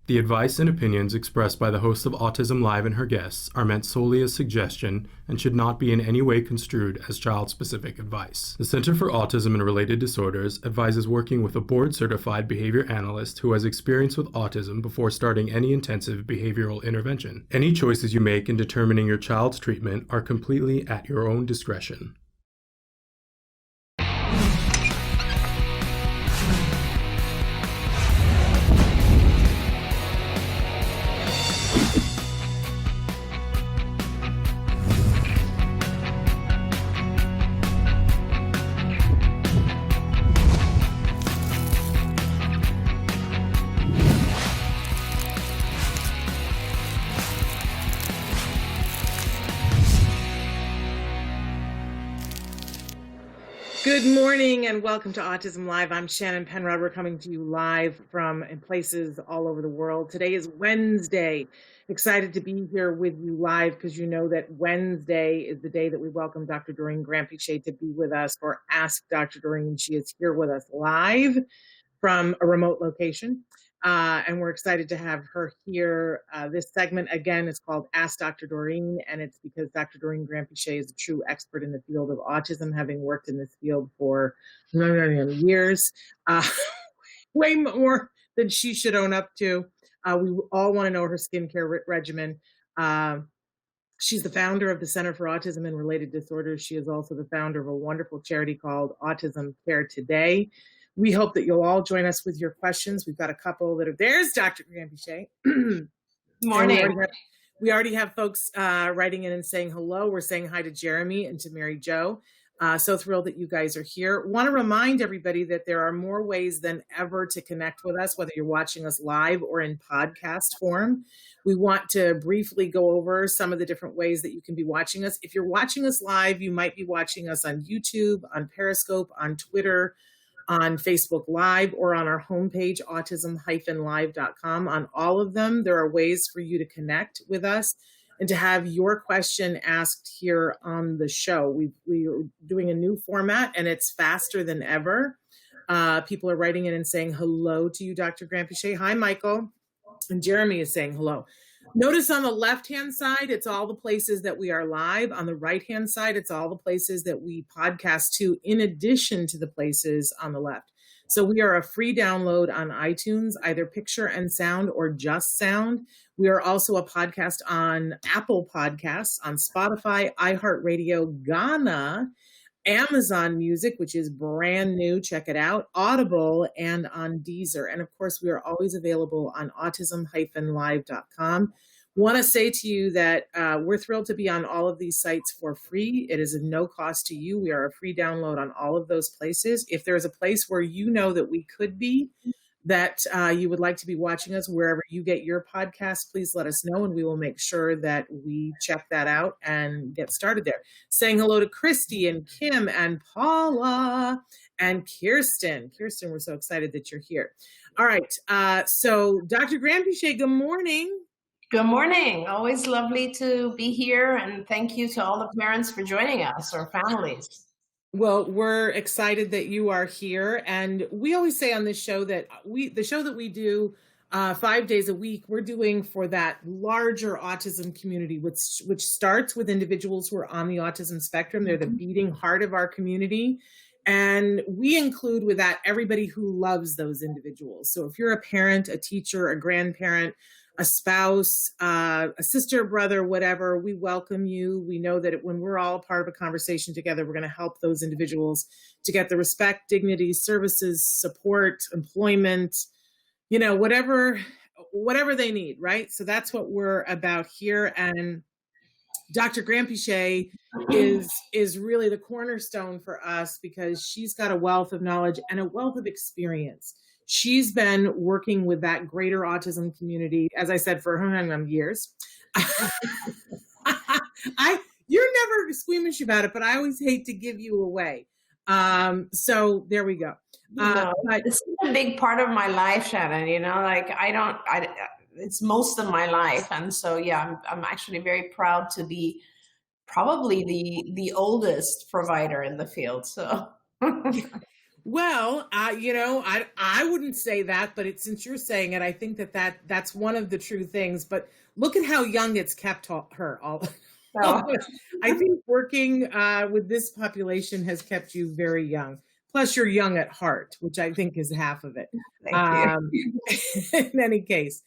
The advice and opinions expressed by the host of Autism Live and her guests are meant solely as suggestion and should not be in any way construed as child-specific advice. The Center for Autism and Related Disorders advises working with a board-certified behavior analyst who has experience with autism before starting any intensive behavioral intervention. Any choices you make in determining your child's treatment are completely at your own discretion. Good morning and welcome to Autism Live. I'm Shannon Penrod. We're coming to you live from places all over the world. Today is Wednesday. Excited to be here with you live because you know that Wednesday is the day that we welcome Dr. Doreen Granpeesheh to be with us for Ask Dr. Doreen. She is here with us live from a remote location. And we're excited to have her here. This segment, again, is called Ask Dr. Doreen, and it's because Dr. Doreen Granpeesheh is a true expert in the field of autism, having worked in this field for years, way more than she should own up to. We all want to know her skincare regimen. She's the founder of the Center for Autism and Related Disorders. She is also the founder of a wonderful charity called Autism Care Today. We hope that you'll all join us with your questions. We've got a couple that are, there's Dr. Granpeesheh. Morning. We already have folks writing in and saying hello. We're saying hi to Jeremy and to Mary Jo. So thrilled that you guys are here. Want to remind everybody that there are more ways than ever to connect with us, whether you're watching us live or in podcast form. We want to briefly go over some of the different ways that you can be watching us. If you're watching us live, you might be watching us on YouTube, on Periscope, on Twitter, on Facebook Live, or on our homepage, autism-live.com. On all of them, there are ways for you to connect with us and to have your question asked here on the show. We are doing a new format, and it's faster than ever. People are writing in and saying hello to you, Dr. Granpeesheh. Hi, Michael. And Jeremy is saying hello. Notice on the left-hand side, it's all the places that we are live. On the right-hand side, it's all the places that we podcast to, in addition to the places on the left. So we are a free download on iTunes, either picture and sound or just sound. We are also a podcast on Apple Podcasts, on Spotify, iHeartRadio, Ghana, Amazon Music, which is brand new, check it out, Audible, and on Deezer. And of course, we are always available on autism-live.com. Want to say to you that we're thrilled to be on all of these sites for free. It is of no cost to you. We are a free download on all of those places. If there's a place where you know that we could be, that you would like to be watching us wherever you get your podcast, please let us know and we will make sure that we check that out and get started there. Saying hello to Christy and Kim and Paula and Kirsten. Kirsten, we're so excited that you're here. All right. So Dr. Granpeesheh, good morning. Good morning. Always lovely to be here. And thank you to all the parents for joining us, or families. Well, we're excited that you are here. And we always say on this show that the show that we do 5 days a week, we're doing for that larger autism community, which starts with individuals who are on the autism spectrum. They're the beating heart of our community. And we include with that everybody who loves those individuals. So if you're a parent, a teacher, a grandparent, a spouse, a sister, brother, whatever, we welcome you. We know that when we're all part of a conversation together, we're going to help those individuals to get the respect, dignity, services, support, employment, whatever they need, right? So that's what we're about here. And Dr. Granpeesheh is really the cornerstone for us because she's got a wealth of knowledge and a wealth of experience. She's been working with that greater autism community, as I said, for years. You're never squeamish about it, but I always hate to give you away. So there we go. It's a big part of my life, Shannon. It's most of my life, and so I'm actually very proud to be probably the oldest provider in the field. So. Well, I wouldn't say that, but since you're saying it, I think that's one of the true things. But look at how young it's kept her. So, I think working with this population has kept you very young. Plus, you're young at heart, which I think is half of it. thank you. In any case,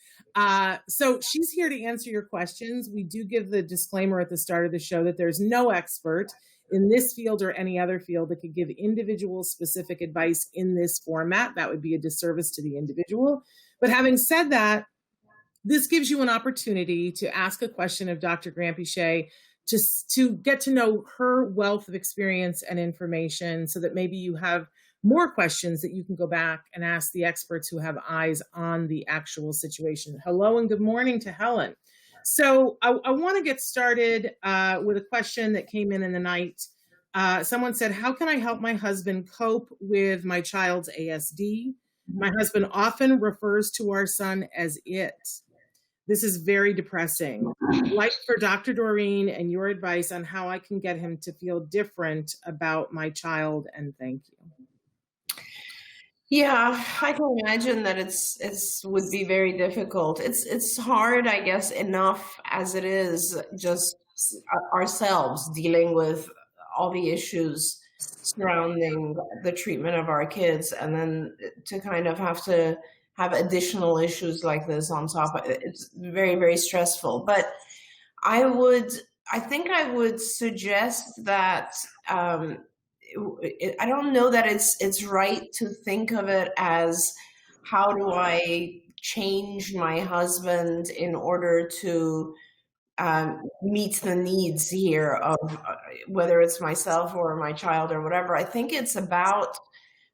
so she's here to answer your questions. We do give the disclaimer at the start of the show that there's no expert in this field or any other field that could give individual specific advice in this format. That would be a disservice to the individual. But having said that, this gives you an opportunity to ask a question of Dr. Grampiche, to get to know her wealth of experience and information, so that maybe you have more questions that you can go back and ask the experts who have eyes on the actual situation. Hello and good morning to Helen. So I want to get started with a question that came in the night. Someone said, how can I help my husband cope with my child's ASD? My husband often refers to our son as it. This is very depressing. I'd like for Dr. Doreen and your advice on how I can get him to feel different about my child, and thank you. Yeah, I can imagine that it's would be very difficult. It's hard, I guess, enough as it is, just ourselves dealing with all the issues surrounding the treatment of our kids, and then to kind of have to have additional issues like this on top of it. It's very, very stressful. But I think I would suggest that I don't know that it's right to think of it as, how do I change my husband in order to meet the needs here of whether it's myself or my child or whatever. I think it's about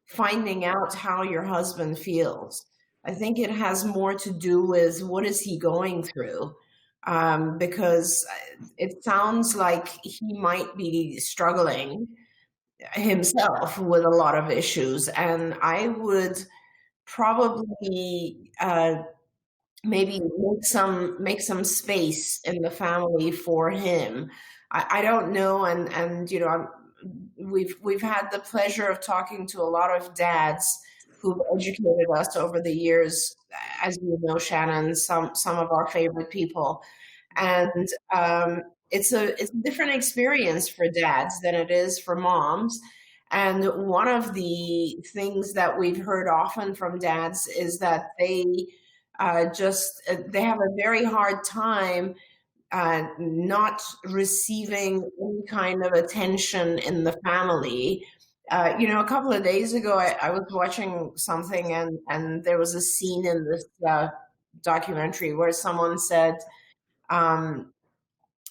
finding out how your husband feels. I think it has more to do with what is he going through, because it sounds like he might be struggling himself with a lot of issues, and I would probably maybe make some space in the family for him. I don't know, and we've had the pleasure of talking to a lot of dads who've educated us over the years, as you know, Shannon, some of our favorite people, and it's a different experience for dads than it is for moms. And one of the things that we've heard often from dads is that they have a very hard time not receiving any kind of attention in the family. A couple of days ago, I was watching something, and there was a scene in this documentary where someone said,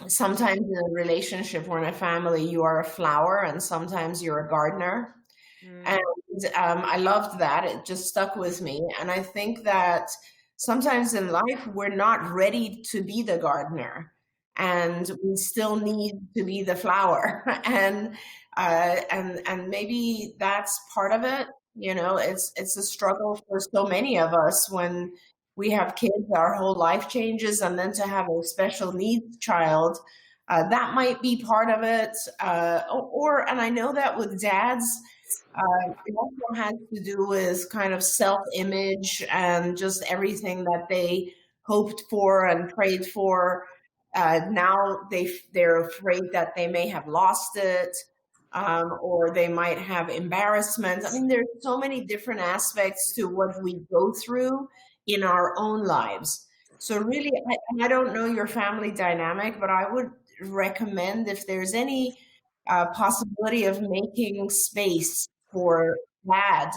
sometimes in a relationship or in a family, you are a flower, and sometimes you're a gardener. And I loved that. It just stuck with me. And I think that sometimes in life, we're not ready to be the gardener, and we still need to be the flower. And maybe that's part of it. It's a struggle for so many of us when we have kids, our whole life changes, and then to have a special needs child, that might be part of it. And I know that with dads, it also has to do with kind of self-image and just everything that they hoped for and prayed for. Now they're afraid that they may have lost it, or they might have embarrassment. I mean, there's so many different aspects to what we go through in our own lives. So really, I don't know your family dynamic, but I would recommend, if there's any possibility of making space for dad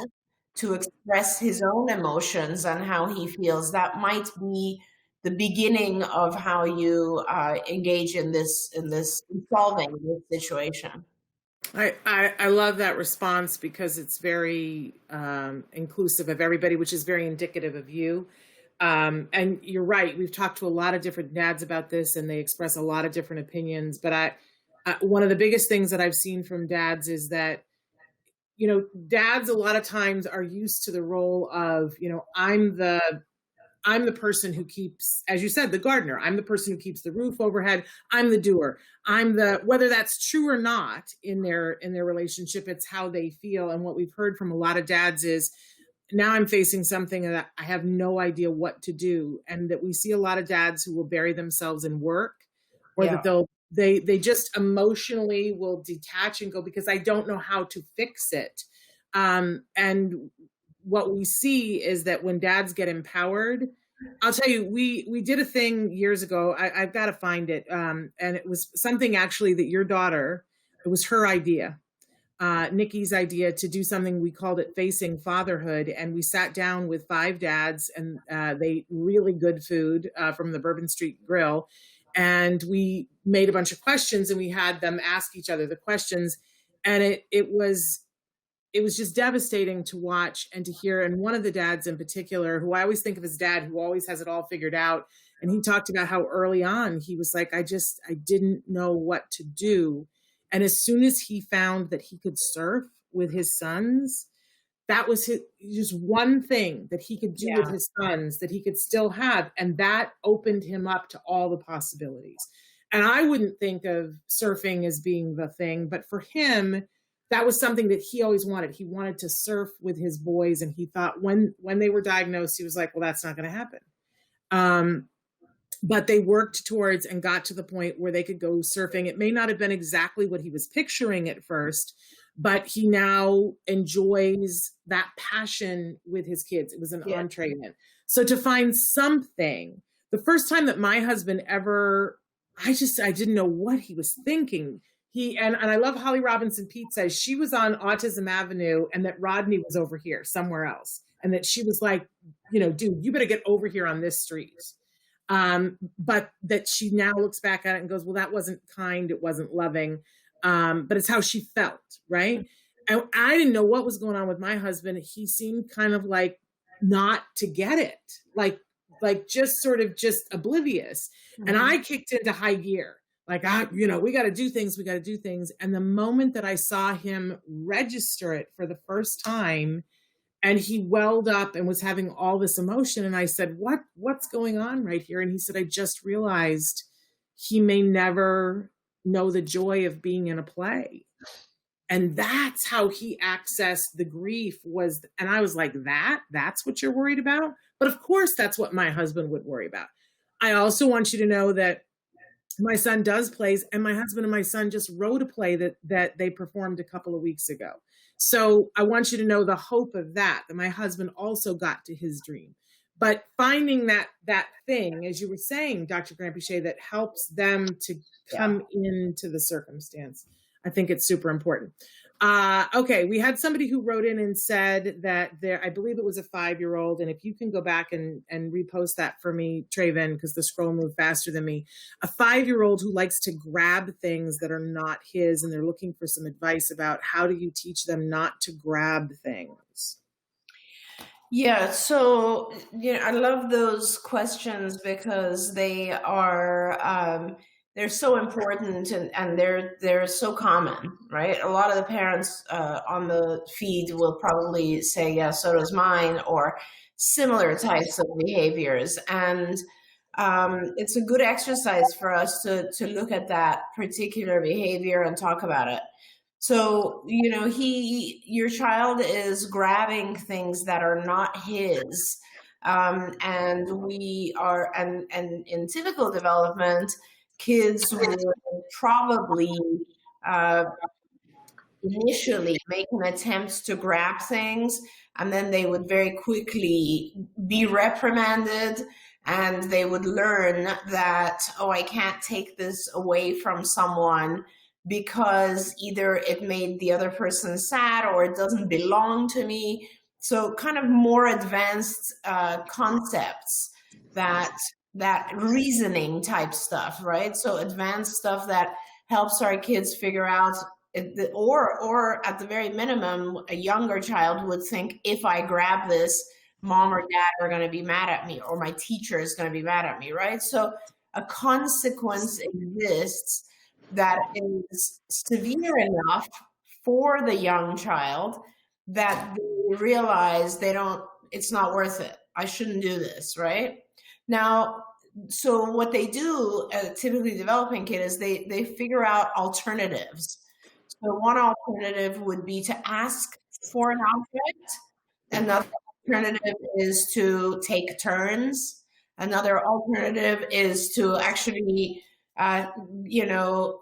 to express his own emotions and how he feels, that might be the beginning of how you engage in solving this situation. I love that response, because it's very inclusive of everybody, which is very indicative of you. And you're right. We've talked to a lot of different dads about this, and they express a lot of different opinions. But one of the biggest things that I've seen from dads is that, dads a lot of times are used to the role of, I'm I'm the person who keeps, as you said, the gardener. I'm the person who keeps the roof overhead. I'm the doer. Whether that's true or not in their relationship, it's how they feel. And what we've heard from a lot of dads is, now I'm facing something that I have no idea what to do. And that we see a lot of dads who will bury themselves in work, or that they just emotionally will detach and go, because I don't know how to fix it. And what we see is that when dads get empowered, I'll tell you, we did a thing years ago. I've got to find it. And it was something actually that your daughter, it was her idea. Nikki's idea to do something. We called it Facing Fatherhood, and we sat down with 5 dads, and they ate really good food from the Bourbon Street Grill, and we made a bunch of questions, and we had them ask each other the questions, and it was just devastating to watch and to hear. And one of the dads in particular, who I always think of as dad, who always has it all figured out, and he talked about how early on he was like, I didn't know what to do. And as soon as he found that he could surf with his sons, that was just one thing that he could do with his sons that he could still have. And that opened him up to all the possibilities. And I wouldn't think of surfing as being the thing, but for him, that was something that he always wanted. He wanted to surf with his boys. And he thought when they were diagnosed, he was like, well, that's not going to happen. But they worked towards and got to the point where they could go surfing. It may not have been exactly what he was picturing at first, but he now enjoys that passion with his kids. It was an entree in. So to find something, the first time that my husband ever, I didn't know what he was thinking. And I love Holly Robinson Pete says she was on Autism Avenue and that Rodney was over here somewhere else. And that she was like, dude, you better get over here on this street. But that she now looks back at it and goes, well, that wasn't kind. It wasn't loving. But it's how she felt. Right. And I didn't know what was going on with my husband. He seemed kind of like not to get it, like just sort of just oblivious. Mm-hmm. And I kicked into high gear. Like, we got to do things. We got to do things. And the moment that I saw him register it for the first time, and he welled up and was having all this emotion. And I said, what's going on right here? And he said, I just realized he may never know the joy of being in a play. And that's how he accessed the grief and I was like, that's what you're worried about? But of course, that's what my husband would worry about. I also want you to know that my son does plays, and my husband and my son just wrote a play that they performed a couple of weeks ago. So I want you to know the hope of that my husband also got to his dream. But finding that thing, as you were saying, Dr. Grampiche, that helps them to come into the circumstance. I think it's super important. Okay, we had somebody who wrote in and said that I believe it was a 5-year-old, and if you can go back and repost that for me, Traven, because the scroll moved faster than me. A 5-year-old who likes to grab things that are not his, and they're looking for some advice about how do you teach them not to grab things. Yeah, so I love those questions because they are they're so important and they're so common, right? A lot of the parents on the feed will probably say, yeah, so does mine, or similar types of behaviors. And it's a good exercise for us to look at that particular behavior and talk about it. So, your child is grabbing things that are not his. And in typical development, kids will probably initially make an attempt to grab things, and then they would very quickly be reprimanded, and they would learn that, I can't take this away from someone because either it made the other person sad or it doesn't belong to me. So kind of more advanced concepts that reasoning type stuff, right? So advanced stuff that helps our kids figure out, or at the very minimum, a younger child would think, if I grab this, mom or dad are going to be mad at me, or my teacher is going to be mad at me, right? So a consequence exists that is severe enough for the young child that they realize it's not worth it, I shouldn't do this, right? Now, so what they do, typically developing kid, is they figure out alternatives. So one alternative would be to ask for an object. Another alternative is to take turns. Another alternative is to actually,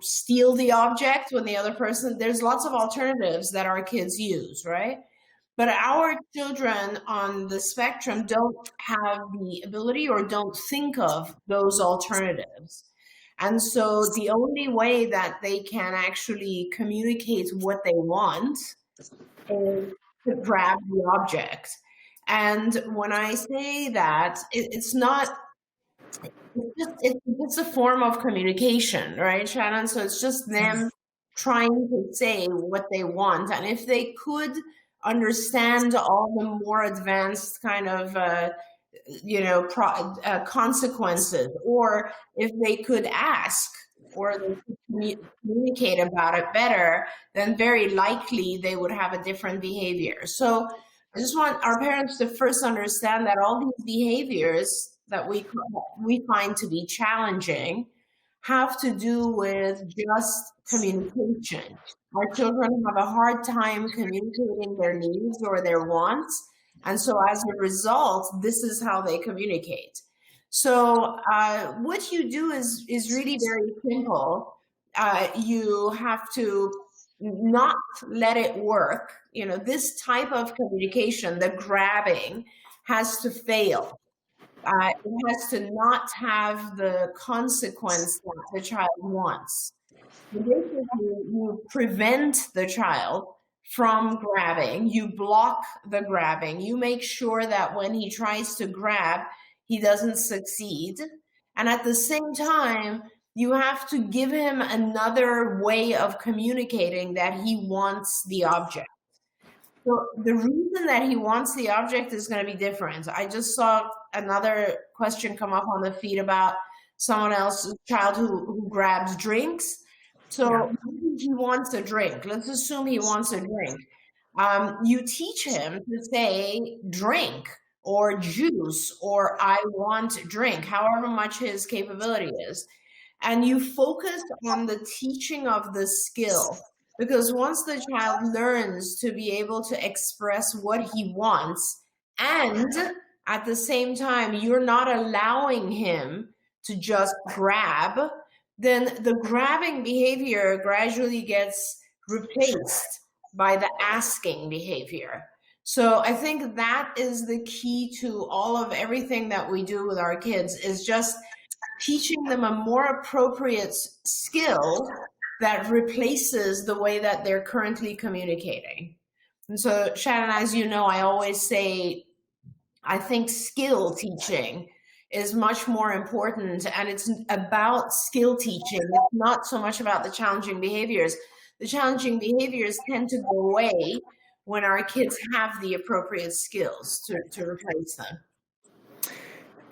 steal the object when the other person, there's lots of alternatives that our kids use, right? But our children on the spectrum don't have the ability or don't think of those alternatives. And so the only way that they can actually communicate what they want is to grab the object. And when I say that, it's just a form of communication, right, Shannon? So it's just them trying to say what they want. And if they could understand all the more advanced kind of consequences, or if they could ask or they could communicate about it better, then very likely they would have a different behavior. So I just want our parents to first understand that all these behaviors that we find to be challenging have to do with just communication. Our children have a hard time communicating their needs or their wants. And so as a result, this is how they communicate. So what you do is really very simple. You have to not let it work. This type of communication, the grabbing, has to fail. It has to not have the consequence that the child wants. Basically, you prevent the child from grabbing, you block the grabbing, you make sure that when he tries to grab, he doesn't succeed. And at the same time, you have to give him another way of communicating that he wants the object. So the reason that he wants the object is going to be different. I just saw another question come up on the feed about someone else's child who grabs drinks. So he wants a drink. Let's assume he wants a drink. You teach him to say drink or juice or I want drink, however much his capability is. And you focus on the teaching of the skill, because once the child learns to be able to express what he wants, and at the same time, you're not allowing him to just grab, then the grabbing behavior gradually gets replaced by the asking behavior. So I think that is the key to all of everything that we do with our kids, is just teaching them a more appropriate skill that replaces the way that they're currently communicating. And so, Shannon, as you know, I always say, I think skill teaching is much more important, and it's about skill teaching. It's not so much about the challenging behaviors. The challenging behaviors tend to go away when our kids have the appropriate skills to replace them.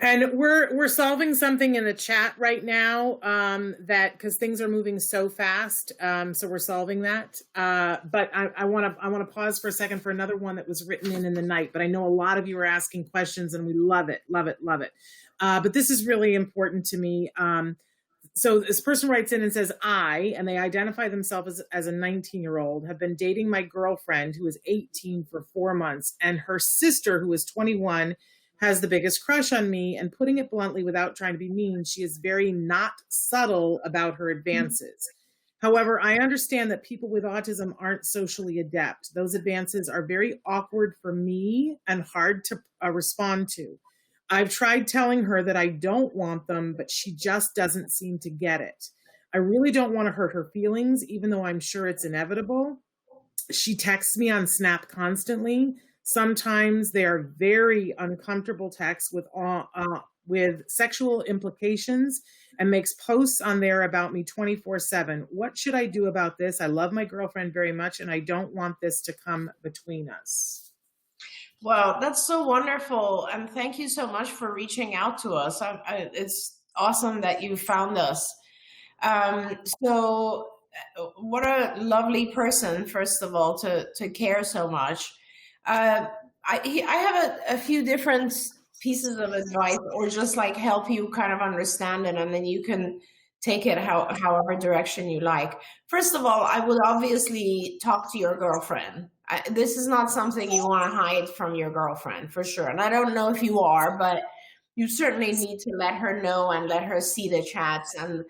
And we're solving something in the chat right now that, because things are moving so fast, so we're solving that. But I want to pause for a second for another one that was written in the night. But I know a lot of you are asking questions, and we love it, love it, love it. But this is really important to me. So this person writes in and says, and they identify themselves as a 19-year-old, have been dating my girlfriend who is 18 for 4 months, and her sister, who is 21, has the biggest crush on me. And putting it bluntly, without trying to be mean, she is very not subtle about her advances. However, I understand that people with autism aren't socially adept. Those advances are very awkward for me and hard to respond to. I've tried telling her that I don't want them, but she just doesn't seem to get it. I really don't want to hurt her feelings, even though I'm sure it's inevitable. She texts me on Snap constantly. Sometimes they are very uncomfortable texts with sexual implications, and makes posts on there about me 24/7. What should I do about this? I love my girlfriend very much, and I don't want this to come between us. Well, that's so wonderful. And thank you so much for reaching out to us. It's awesome that you found us. So what a lovely person, first of all, to care so much. I have a few different pieces of advice or just like help you kind of understand it, and then you can take it however direction you like. First of all, I would obviously talk to your girlfriend. This is not something you want to hide from your girlfriend, for sure. And I don't know if you are, but you certainly need to let her know and let her see the chats and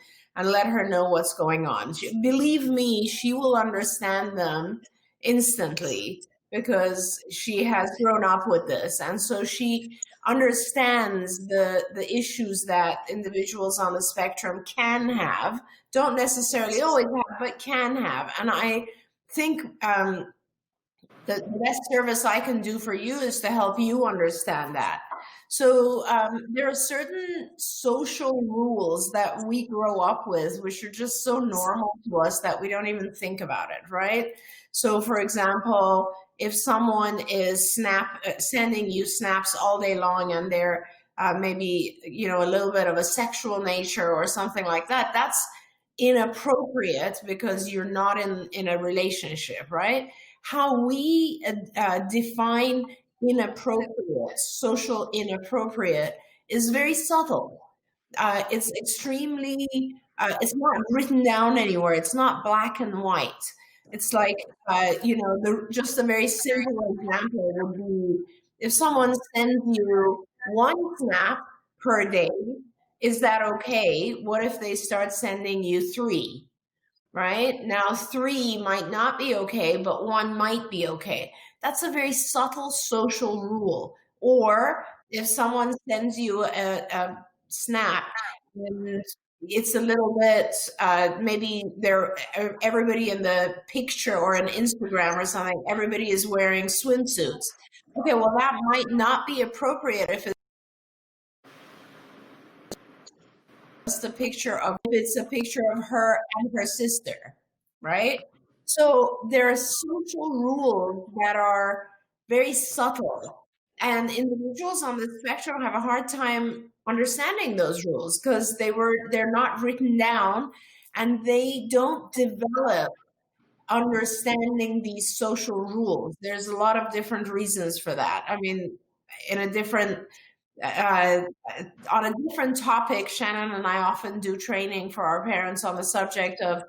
let her know what's going on. Believe me, she will understand them instantly because she has grown up with this. And so she understands the issues that individuals on the spectrum can have, don't necessarily always have, but can have. And I think the best service I can do for you is to help you understand that. So there are certain social rules that we grow up with, which are just so normal to us that we don't even think about it, right? So for example, if someone is sending you snaps all day long and they're maybe, you know, a little bit of a sexual nature or something like that, that's inappropriate because you're not in a relationship, right? How we define inappropriate, social inappropriate, is very subtle. It's extremely, it's not written down anywhere. It's not black and white. It's like, you know, just a very simple example would be if someone sends you one snap per day, is that okay? What if they start sending you 3? Right? Now 3 might not be okay, but 1 might be okay. That's a very subtle social rule. Or if someone sends you a snap and it's a little bit, maybe everybody in the picture or an Instagram or something, everybody is wearing swimsuits. Okay, well, that might not be appropriate if it's a picture of her and her sister, right? So there are social rules that are very subtle, and individuals on the spectrum have a hard time understanding those rules because they're not written down, and they don't develop understanding these social rules. There's a lot of different reasons for that. I mean, in a different on a different topic, Shannon and I often do training for our parents on the subject of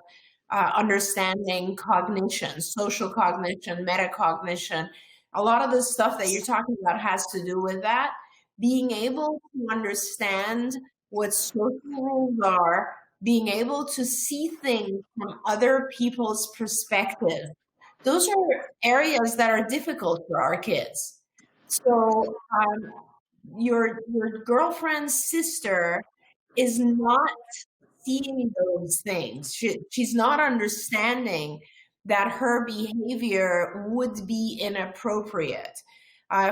understanding cognition, social cognition, metacognition. A lot of the stuff that you're talking about has to do with that. Being able to understand what social rules are, being able to see things from other people's perspective. Those are areas that are difficult for our kids. So your girlfriend's sister is not seeing those things. She's not understanding that her behavior would be inappropriate.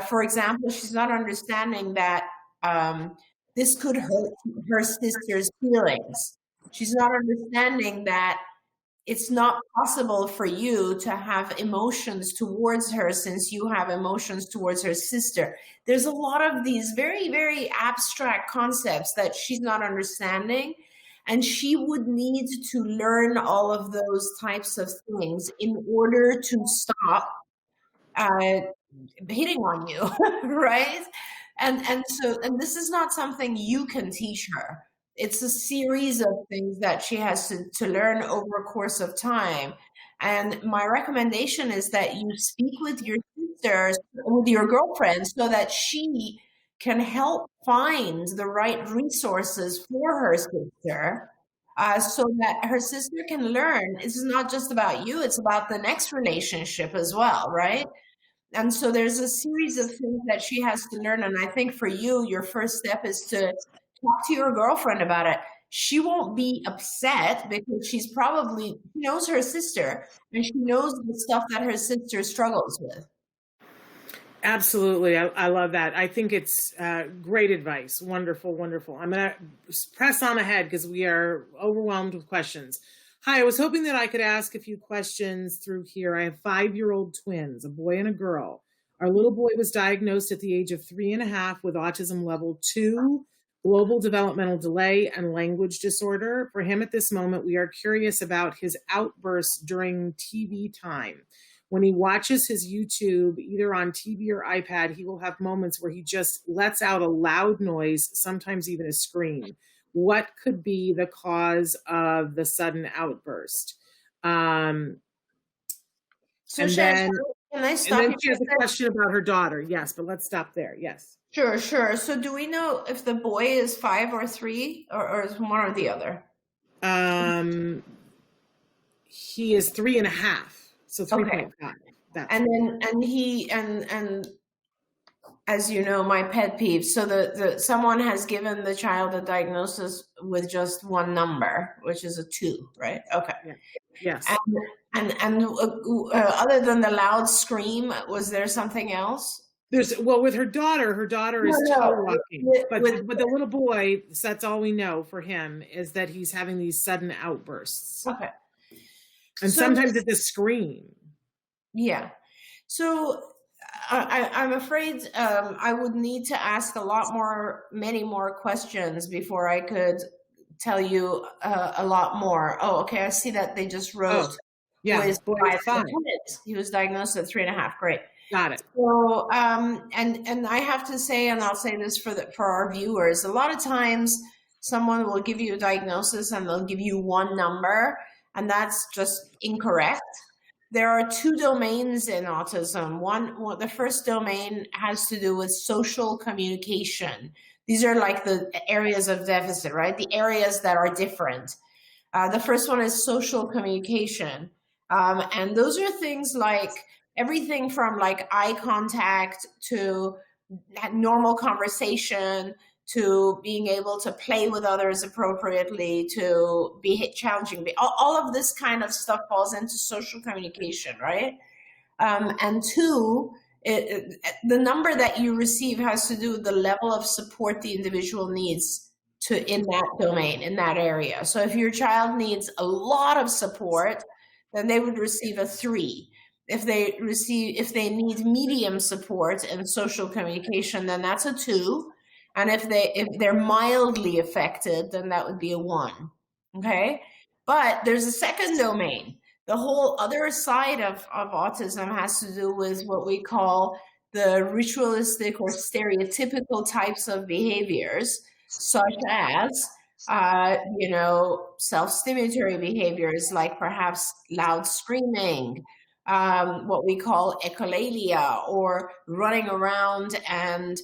For example, she's not understanding that this could hurt her sister's feelings. She's not understanding that it's not possible for you to have emotions towards her since you have emotions towards her sister. There's a lot of these very, very abstract concepts that she's not understanding, and she would need to learn all of those types of things in order to stop hitting on you, right? And this is not something you can teach her. It's a series of things that she has to learn over a course of time. And my recommendation is that you speak with your sister, with your girlfriend, so that she can help find the right resources for her sister, so that her sister can learn. It's not just about you, it's about the next relationship as well, right? And so there's a series of things that she has to learn. And I think for you, your first step is to talk to your girlfriend about it. She won't be upset because she knows her sister and she knows the stuff that her sister struggles with. Absolutely. I love that. I think it's great advice. Wonderful, wonderful. I'm going to press on ahead because we are overwhelmed with questions. Hi, I was hoping that I could ask a few questions through here. I have 5-year-old twins, a boy and a girl. Our little boy was diagnosed at the age of 3.5 with autism level 2, global developmental delay, and language disorder. For him at this moment, we are curious about his outbursts during TV time. When he watches his YouTube, either on TV or iPad, he will have moments where he just lets out a loud noise, sometimes even a scream. What could be the cause of the sudden outburst? So and Shan, then, can I and stop then you she for has a a second? question about her daughter. Yes, but let's stop there. Yes. Sure. So do we know if the boy is 5 or 3 or is one or the other? He is 3.5, so 3.5. And as you know, my pet peeve. So the someone has given the child a diagnosis with just one number, which is a 2, right? Okay. Yeah. Yes. And other than the loud scream, was there something else? With her daughter is toe walking, but the little boy, that's all we know for him, is that he's having these sudden outbursts. Okay. And sometimes it's a scream. Yeah. So I'm afraid I would need to ask many more questions before I could tell you a lot more. Oh, okay. I see that they just wrote. Yeah. Boy is 5. He was diagnosed at 3.5. Great. Got it. So, and I have to say, and I'll say this for our viewers, a lot of times someone will give you a diagnosis and they'll give you one number, and that's just incorrect. There are 2 domains in autism. The first domain has to do with social communication. These are like the areas of deficit, right? The areas that are different. The first one is social communication. And those are things like everything from like eye contact to normal conversation to being able to play with others appropriately, to be challenging. All of this kind of stuff falls into social communication, right? And 2, the number that you receive has to do with the level of support the individual needs in that domain, in that area. So if your child needs a lot of support, then they would receive a 3. If they need medium support and social communication, then that's a 2. And if they're mildly affected, then that would be a 1. Okay. But there's a second domain. The whole other side of autism has to do with what we call the ritualistic or stereotypical types of behaviors, such as self-stimulatory behaviors like perhaps loud screaming, what we call echolalia, or running around and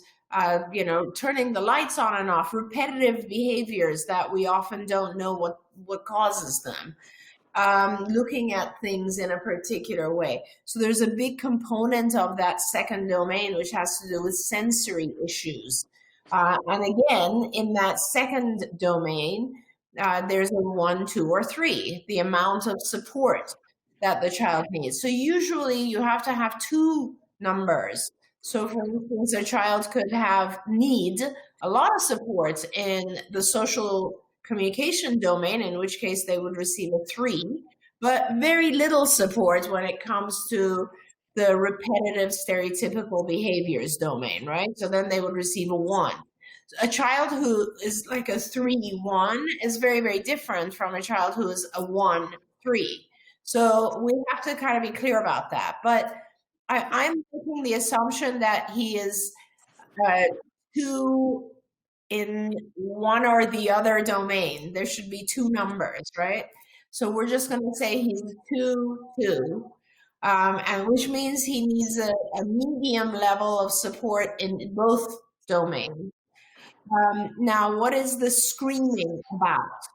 turning the lights on and off, repetitive behaviors that we often don't know what causes them, looking at things in a particular way. So there's a big component of that second domain which has to do with sensory issues. And again, in that second domain, there's a 1, 2, or 3, the amount of support that the child needs. So usually you have to have 2 numbers. So for instance, a child could need a lot of support in the social communication domain, in which case they would receive a 3, but very little support when it comes to the repetitive stereotypical behaviors domain, right? So then they would receive a 1. A child who is like a 3-1 is very, very different from a child who is a 1-3. So we have to kind of be clear about that. But I'm making the assumption that he is 2 in one or the other domain. There should be 2 numbers, right? So we're just going to say he's 2-2, and which means he needs a medium level of support in both domains. Now, what is the screaming about?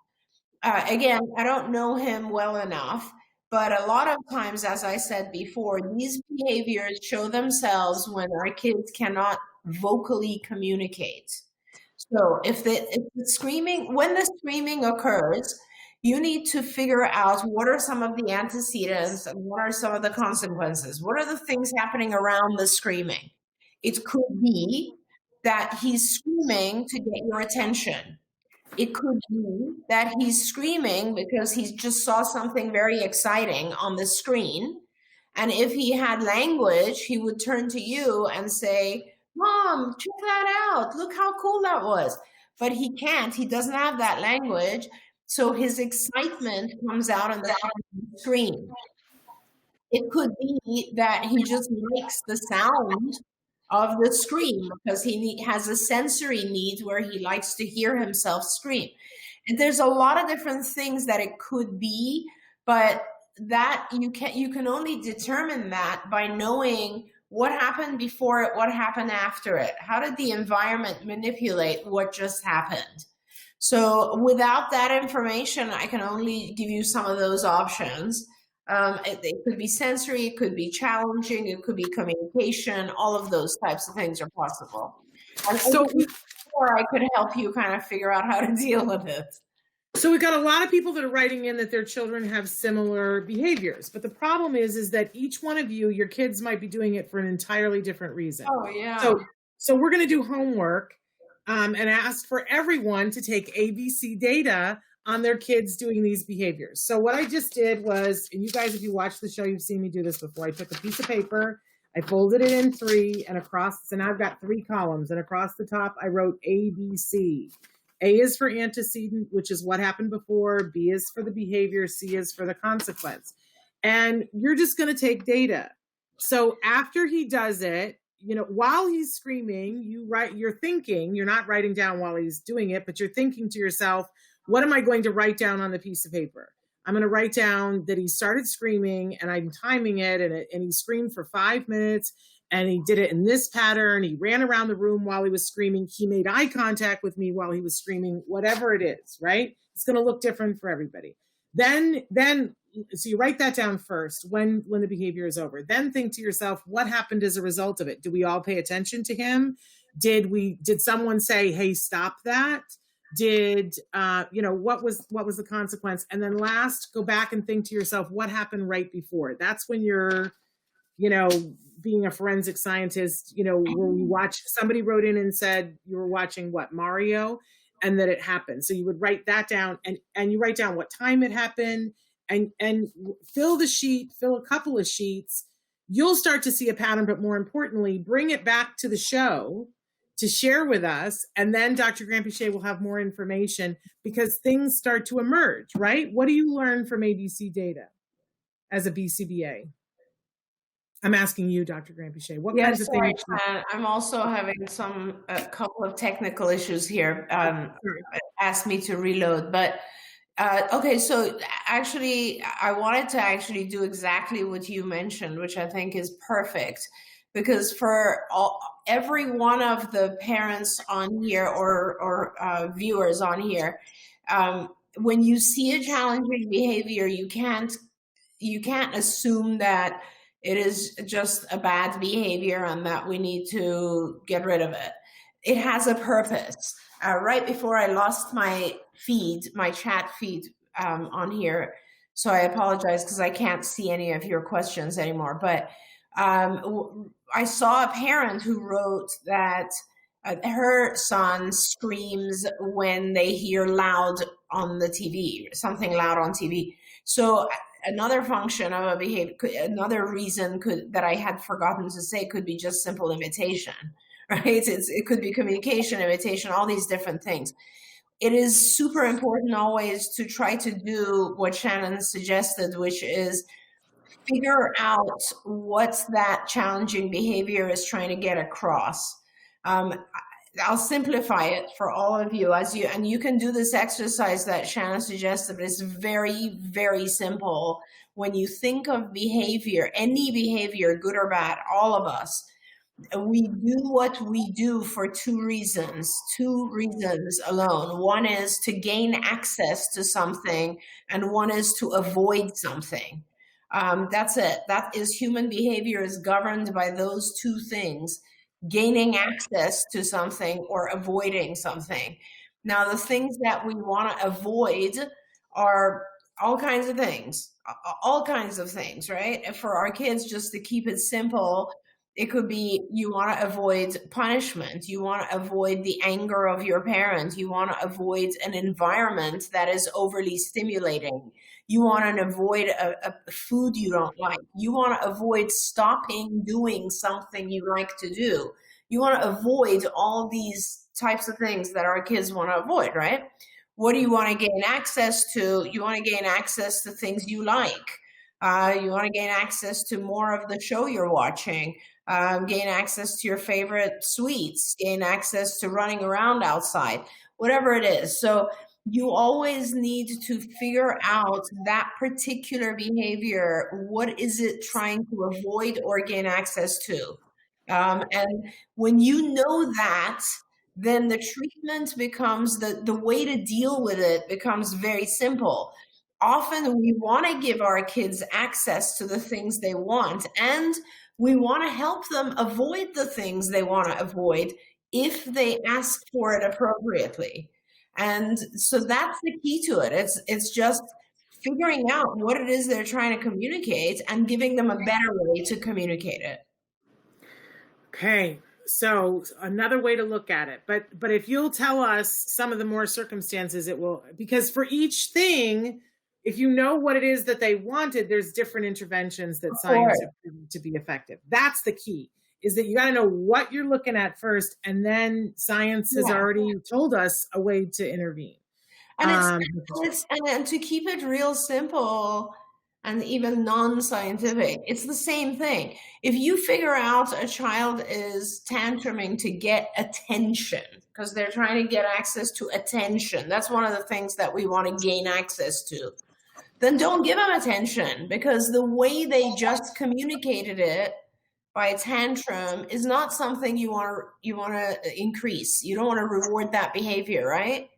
Again, I don't know him well enough, but a lot of times, as I said before, these behaviors show themselves when our kids cannot vocally communicate. So when the screaming occurs, you need to figure out what are some of the antecedents and what are some of the consequences. What are the things happening around the screaming? It could be that he's screaming to get your attention. It could be that he's screaming because he just saw something very exciting on the screen. And if he had language, he would turn to you and say, "Mom, check that out. Look how cool that was." But he can't. He doesn't have that language. So his excitement comes out on the screen. It could be that he just likes the sound of the scream because has a sensory need where he likes to hear himself scream. And there's a lot of different things that it could be, but that you can only determine that by knowing what happened before it, what happened after it. How did the environment manipulate what just happened? So without that information, I can only give you some of those options. It could be sensory, it could be challenging, it could be communication. All of those types of things are possible. And so before I could help you kind of figure out how to deal with it. So we've got a lot of people that are writing in that their children have similar behaviors, but the problem is that each one of you, your kids might be doing it for an entirely different reason. Oh yeah. So we're going to do homework and ask for everyone to take ABC data on their kids doing these behaviors. So what I just did was, and you guys, if you watch the show, you've seen me do this before. I took a piece of paper, I folded it in 3 and across, so now I've got 3 columns, and across the top, I wrote ABC. A is for antecedent, which is what happened before. B is for the behavior. C is for the consequence. And you're just going to take data. So after he does it, while he's screaming, you're thinking, you're not writing down while he's doing it, but you're thinking to yourself, what am I going to write down on the piece of paper? I'm going to write down that he started screaming and I'm timing it, and he screamed for 5 minutes, and he did it in this pattern. He ran around the room while he was screaming. He made eye contact with me while he was screaming, whatever it is, right? It's going to look different for everybody. Then, so you write that down first when the behavior is over. Then think to yourself, what happened as a result of it? Do we all pay attention to him? Did someone say, hey, stop that? What was the consequence? And then last, go back and think to yourself, what happened right before? That's when you're, being a forensic scientist, where we watch, somebody wrote in and said you were watching Mario, and that it happened. So you would write that down, and you write down what time it happened, and fill a couple of sheets. You'll start to see a pattern, but more importantly, bring it back to the show to share with us. And then Dr. Granpeesheh will have more information because things start to emerge, right? What do you learn from ABC data as a BCBA? I'm asking you, Dr. Granpeesheh, what kinds of things? I'm also having a couple of technical issues here. Asked me to reload, but okay. So actually, I wanted to actually do exactly what you mentioned, which I think is perfect, because for every one of the parents on here or viewers on here, when you see a challenging behavior, you can't assume that it is just a bad behavior and that we need to get rid of it. It has a purpose. Right before I lost my chat feed on here, so I apologize because I can't see any of your questions anymore. But I saw a parent who wrote that her son screams when they hear loud on the TV, something loud on TV. So another function of a behavior, another reason that I had forgotten to say could be just simple imitation, right? It could be communication, imitation, all these different things. It is super important always to try to do what Shannon suggested, which is figure out what that challenging behavior is trying to get across. I'll simplify it for all of you and you can do this exercise that Shannon suggested, but it's very, very simple. When you think of behavior, any behavior, good or bad, all of us, we do what we do for 2 reasons alone. One is to gain access to something, and one is to avoid something. That's it. That is, human behavior is governed by those 2 things. Gaining access to something or avoiding something. Now, the things that we want to avoid are all kinds of things, right? And for our kids, just to keep it simple, it could be you want to avoid punishment. You want to avoid the anger of your parent. You want to avoid an environment that is overly stimulating. You want to avoid a food you don't like. You want to avoid stopping doing something you like to do. You want to avoid all these types of things that our kids want to avoid, right? What do you want to gain access to? You want to gain access to things you like. You want to gain access to more of the show you're watching, gain access to your favorite sweets, gain access to running around outside, whatever it is. So you always need to figure out that particular behavior. What is it trying to avoid or gain access to? And when you know that, then the treatment becomes, the way to deal with it becomes very simple. Often we want to give our kids access to the things they want, and we want to help them avoid the things they want to avoid if they ask for it appropriately. And so that's the key to it. It's just figuring out what it is they're trying to communicate and giving them a better way to communicate it. Okay, so another way to look at it, but if you'll tell us some of the more circumstances, it will, because for each thing, if you know what it is that they wanted, there's different interventions that science have proven to be effective. That's the key, is that you got to know what you're looking at first, and then science has already told us a way to intervene. And and to keep it real simple and even non-scientific, it's the same thing. If you figure out a child is tantruming to get attention, because they're trying to get access to attention, that's one of the things that we want to gain access to, then don't give them attention, because the way they just communicated it by a tantrum is not something you want to increase. You don't want to reward that behavior, right?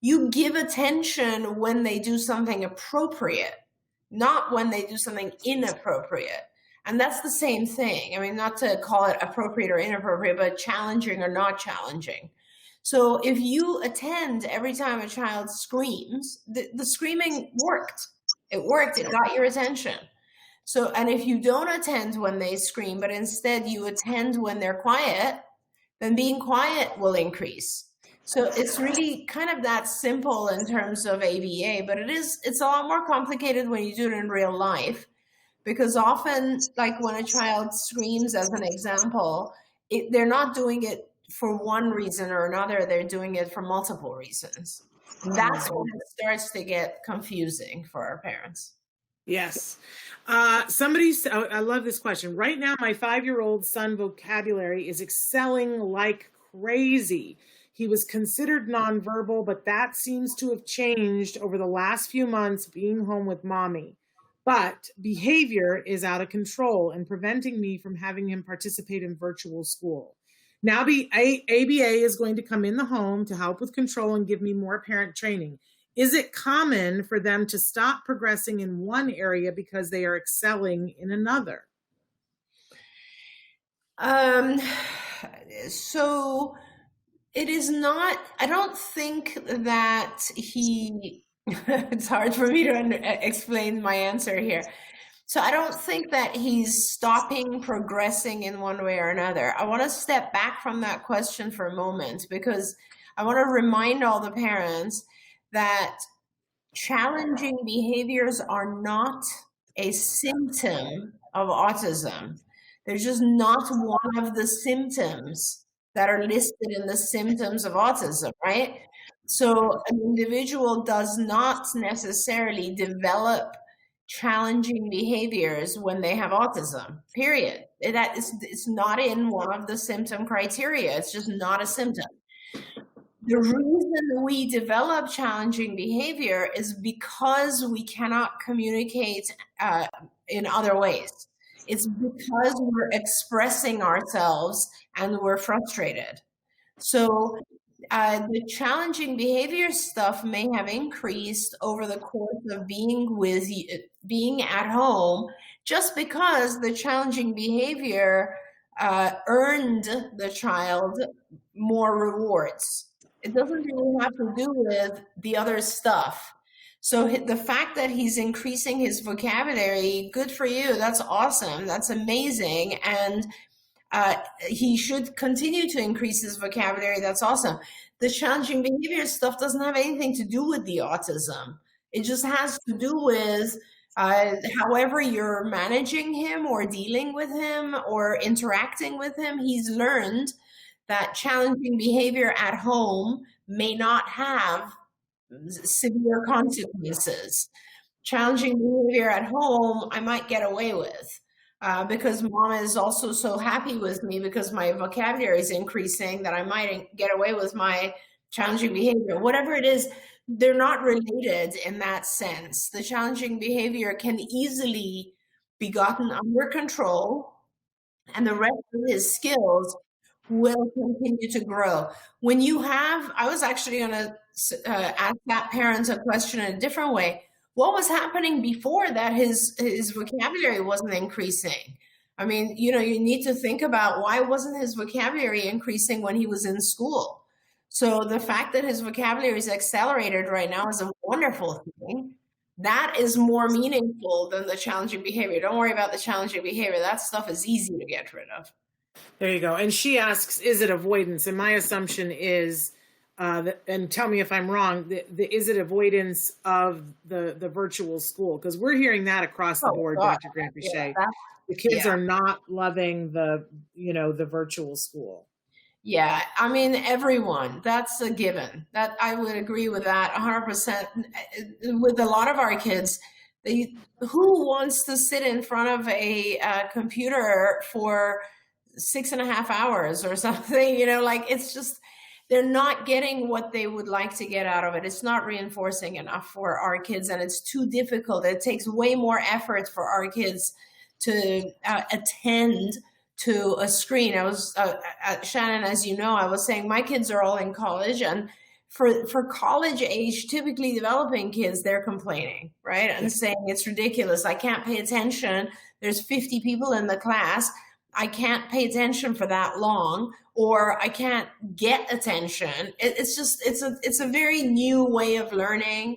You give attention when they do something appropriate, not when they do something inappropriate. And that's the same thing. I mean, not to call it appropriate or inappropriate, but challenging or not challenging. So if you attend every time a child screams, the screaming worked. It worked. It got your attention. So, and if you don't attend when they scream, but instead you attend when they're quiet, then being quiet will increase. So it's really kind of that simple in terms of ABA, but it's a lot more complicated when you do it in real life, because often, like when a child screams, as an example, they're not doing it for one reason or another. They're doing it for multiple reasons. That's when it starts to get confusing for our parents. Yes. I love this question. Right now, my 5-year-old son vocabulary is excelling like crazy. He was considered nonverbal, but that seems to have changed over the last few months being home with mommy. But behavior is out of control and preventing me from having him participate in virtual school. Now the ABA is going to come in the home to help with control and give me more parent training. Is it common for them to stop progressing in one area because they are excelling in another? So it is not, I don't think that it's hard for me to explain my answer here. So I don't think that he's stopping progressing in one way or another. I want to step back from that question for a moment, because I want to remind all the parents that challenging behaviors are not a symptom of autism. They're just not one of the symptoms that are listed in the symptoms of autism, right? So an individual does not necessarily develop challenging behaviors when they have autism, period. It's not in one of the symptom criteria. It's just not a symptom. The reason we develop challenging behavior is because we cannot communicate in other ways. It's because we're expressing ourselves and we're frustrated. So the challenging behavior stuff may have increased over the course of being at home, just because the challenging behavior earned the child more rewards. It doesn't really have to do with the other stuff. So the fact that he's increasing his vocabulary, good for you. That's awesome. That's amazing. And he should continue to increase his vocabulary. That's awesome. The challenging behavior stuff doesn't have anything to do with the autism. It just has to do with however you're managing him or dealing with him or interacting with him. He's learned that challenging behavior at home may not have severe consequences. challenging behavior at home, I might get away with. Because mom is also so happy with me because my vocabulary is increasing that I might get away with my challenging behavior. Whatever it is, they're not related in that sense. The challenging behavior can easily be gotten under control, and the rest of his skills will continue to grow. When you have, I was actually going to ask that parent a question in a different way. What was happening before that his vocabulary wasn't increasing? I mean, you need to think about, why wasn't his vocabulary increasing when he was in school? So the fact that his vocabulary is accelerated right now is a wonderful thing. That is more meaningful than the challenging behavior. Don't worry about the challenging behavior. That stuff is easy to get rid of. There you go. And she asks, is it avoidance? And my assumption is, and tell me if I'm wrong, is it avoidance of the virtual school? Because we're hearing that across the board, God. Dr. Grant-Pichet. Yeah, the kids are not loving the virtual school. Yeah, I mean, everyone, that's a given. That I would agree with that 100%. With a lot of our kids, who wants to sit in front of a computer for 6.5 hours or something? It's just, they're not getting what they would like to get out of it. It's not reinforcing enough for our kids, and it's too difficult. It takes way more effort for our kids to attend to a screen. I was, Shannon, as you know, I was saying my kids are all in college, and for college age, typically developing kids, they're complaining, right? And saying it's ridiculous. I can't pay attention. There's 50 people in the class. I can't pay attention for that long, or I can't get attention. It's a very new way of learning.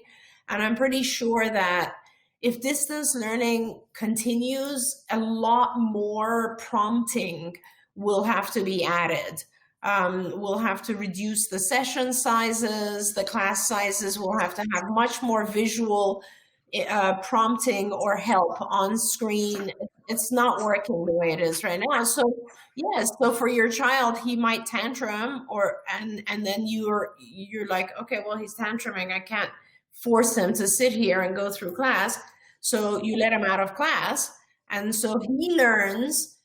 And I'm pretty sure that if distance learning continues, a lot more prompting will have to be added. We'll have to reduce the session sizes, the class sizes. We'll have to have much more visual prompting or help on screen. It's not working the way it is right now. So yes, so for your child, he might tantrum, and then you're like, okay, well, he's tantruming. I can't force him to sit here and go through class. So you let him out of class. And so he learns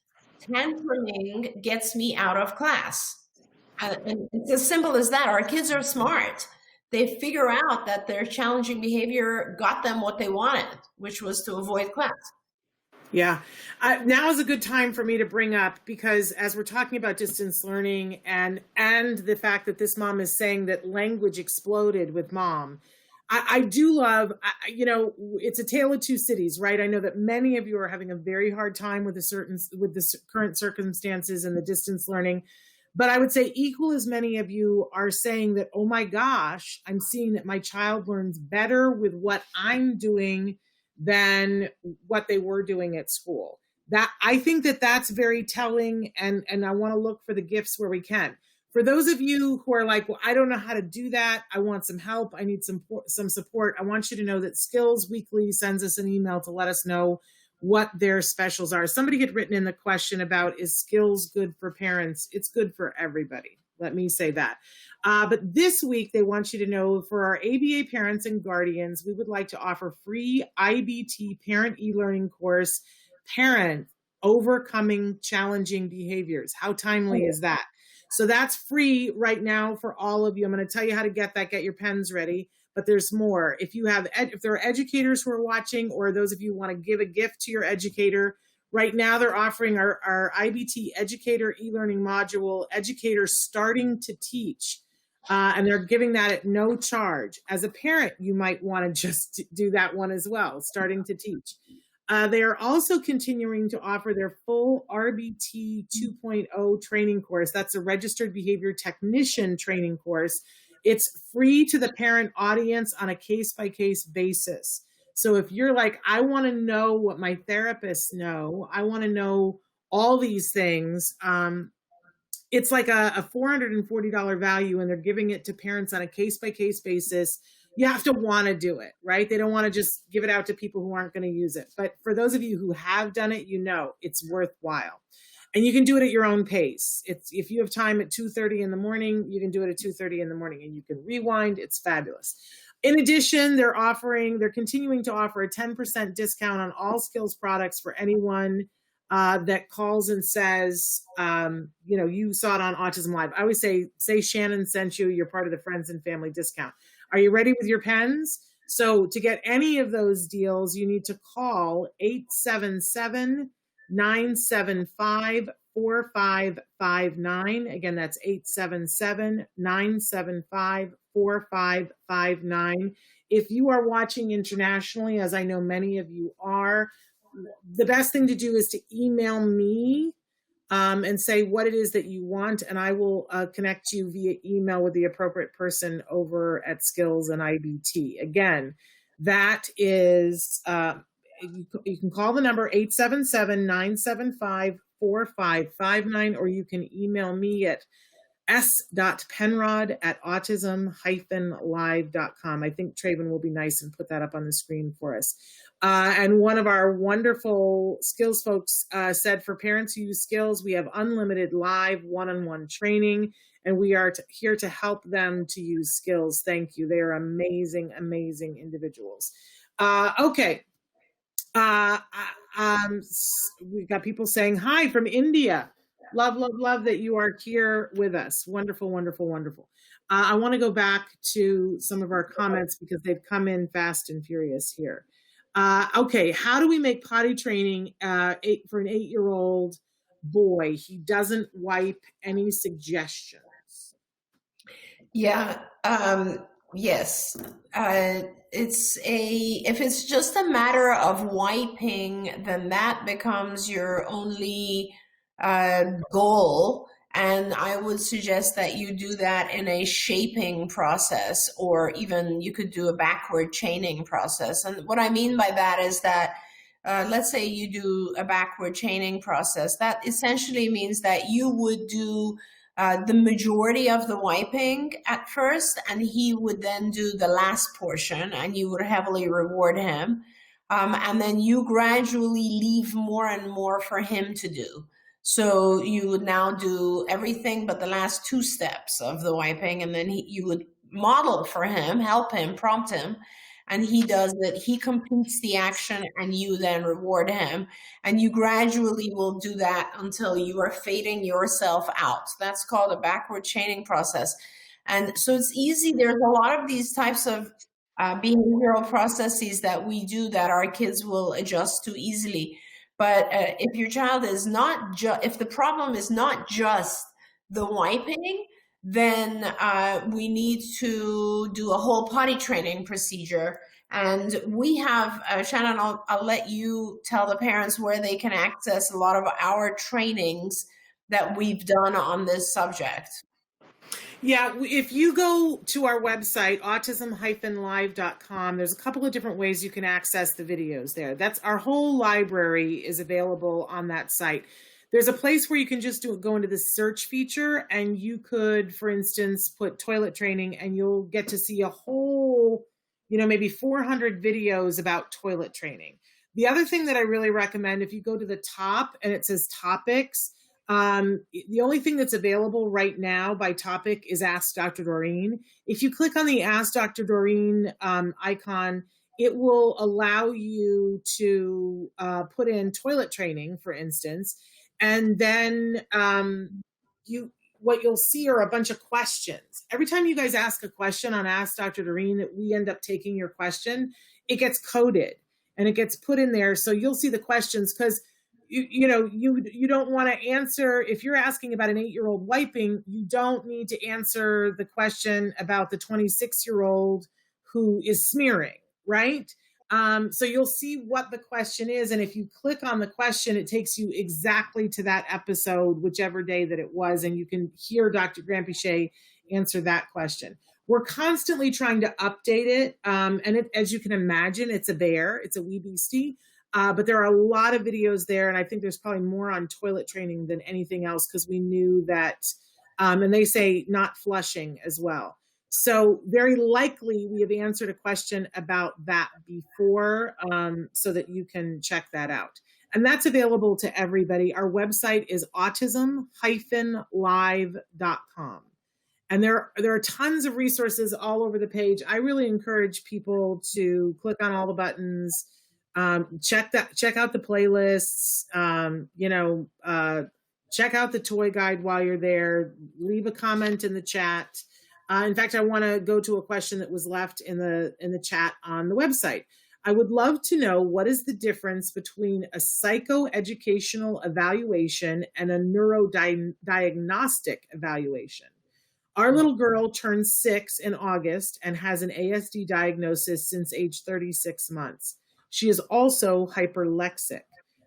tantruming gets me out of class. And it's as simple as that. Our kids are smart. They figure out that their challenging behavior got them what they wanted, which was to avoid class. Yeah. Now is a good time for me to bring up, because as we're talking about distance learning and the fact that this mom is saying that language exploded with mom, I do love, it's a tale of two cities, right? I know that many of you are having a very hard time with the current circumstances and the distance learning. But I would say equal as many of you are saying that, oh my gosh, I'm seeing that my child learns better with what I'm doing than what they were doing at school. That I think that's very telling, and I want to look for the gifts where we can. For those of you who are like, well, I don't know how to do that. I want some help. I need some support. I want you to know that Skills Weekly sends us an email to let us know what their specials are. Somebody had written in the question about, is skills good for parents? It's good for everybody. Let me say that. But this week, they want you to know, for our ABA parents and guardians, we would like to offer free IBT parent e-learning course, Parent Overcoming Challenging Behaviors. How timely is that? So that's free right now for all of you. I'm going to tell you how to get that. Get your pens ready. But there's more. If there are educators who are watching, or those of you who want to give a gift to your educator, right now they're offering our IBT educator e-learning module, Educators Starting to Teach. And they're giving that at no charge. As a parent, you might want to just do that one as well, Starting to Teach. They are also continuing to offer their full RBT 2.0 training course. That's a registered behavior technician training course. It's free to the parent audience on a case-by-case basis. So if you're like, I want to know what my therapists know, I want to know all these things, it's like a $440 value, and they're giving it to parents on a case-by-case basis. You have to want to do it, right? They don't want to just give it out to people who aren't going to use it. But for those of you who have done it, you know it's worthwhile. And you can do it at your own pace. If you have time at 2:30 in the morning, you can do it at 2:30 in the morning, and you can rewind. It's fabulous. In addition, they're continuing to offer a 10% discount on all skills products for anyone that calls and says, you saw it on Autism Live. I always say Shannon sent you, you're part of the friends and family discount. Are you ready with your pens? So to get any of those deals, you need to call 877-975-4559. Again, that's 877-975-4559. If you are watching internationally, as I know many of you are, the best thing to do is to email me and say what it is that you want, and I will connect you via email with the appropriate person over at Skills and IBT. Again, that is, you can call the number 877-975-4559, or you can email me at s.penrod@autism-live.com. I think Traven will be nice and put that up on the screen for us. And one of our wonderful skills folks said, for parents who use skills, we have unlimited live one-on-one training, and we are here to help them to use skills. Thank you. They are amazing, amazing individuals. Okay. We've got people saying hi from India. Love, love, love that you are here with us. Wonderful, wonderful, wonderful. I want to go back to some of our comments because they've come in fast and furious here. Okay, how do we make potty training for an 8-year-old boy? He doesn't wipe. Any suggestions? Yeah. Yes. If it's just a matter of wiping, then that becomes your only goal. And I would suggest that you do that in a shaping process, or even you could do a backward chaining process. And what I mean by that is that, let's say you do a backward chaining process. That essentially means that you would do the majority of the wiping at first, and he would then do the last portion, and you would heavily reward him. And then you gradually leave more and more for him to do. So you would now do everything but the last 2 steps of the wiping, and then you would model for him, help him, prompt him, and he does it. He completes the action, and you then reward him. And you gradually will do that until you are fading yourself out. That's called a backward chaining process. And so it's easy. There's a lot of these types of behavioral processes that we do that our kids will adjust to easily. But if your child is not if the problem is not just the wiping, then we need to do a whole potty training procedure. And we have, Shannon, I'll let you tell the parents where they can access a lot of our trainings that we've done on this subject. Yeah, if you go to our website, autism-live.com, there's a couple of different ways you can access the videos there. That's our whole library is available on that site. There's a place where you can just go into the search feature, and you could, for instance, put toilet training, and you'll get to see a whole, maybe 400 videos about toilet training. The other thing that I really recommend, if you go to the top and it says topics, the only thing that's available right now by topic is Ask Dr. Doreen. If you click on the Ask Dr. Doreen icon, it will allow you to put in toilet training, for instance, and then what you'll see are a bunch of questions. Every time you guys ask a question on Ask Dr. Doreen, that we end up taking your question, it gets coded and it gets put in there. So you'll see the questions, because you don't want to answer, if you're asking about an 8-year-old wiping, you don't need to answer the question about the 26-year-old who is smearing, right? So you'll see what the question is. And if you click on the question, it takes you exactly to that episode, whichever day that it was. And you can hear Dr. Granpichet answer that question. We're constantly trying to update it. And as you can imagine, it's a bear, it's a wee beastie. But there are a lot of videos there. And I think there's probably more on toilet training than anything else, because we knew that, and they say not flushing as well. So very likely we have answered a question about that before, so that you can check that out. And that's available to everybody. Our website is autism-live.com. And there are tons of resources all over the page. I really encourage people to click on all the buttons, check out the playlists, check out the toy guide while you're there, leave a comment in the chat. In fact, I want to go to a question that was left in the chat on the website. I would love to know, what is the difference between a psychoeducational evaluation and a neurodiagnostic evaluation? Our little girl turned 6 in August and has an ASD diagnosis since age 36 months. She is also hyperlexic.